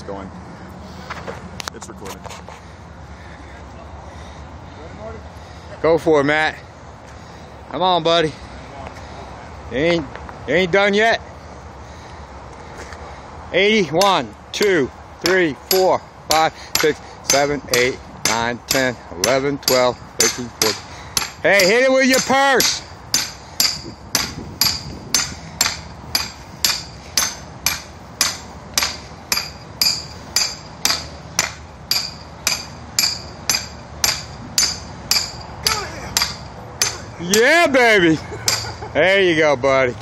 going. It's recording. Go for it, Matt. Come on, buddy. You ain't done yet. 80, 1, 2, 3, 4, 5, 6, 7, 8, 9, 10, 11, 12, 13, 14. Hey, hit it with your purse. Yeah, baby. There you go, buddy.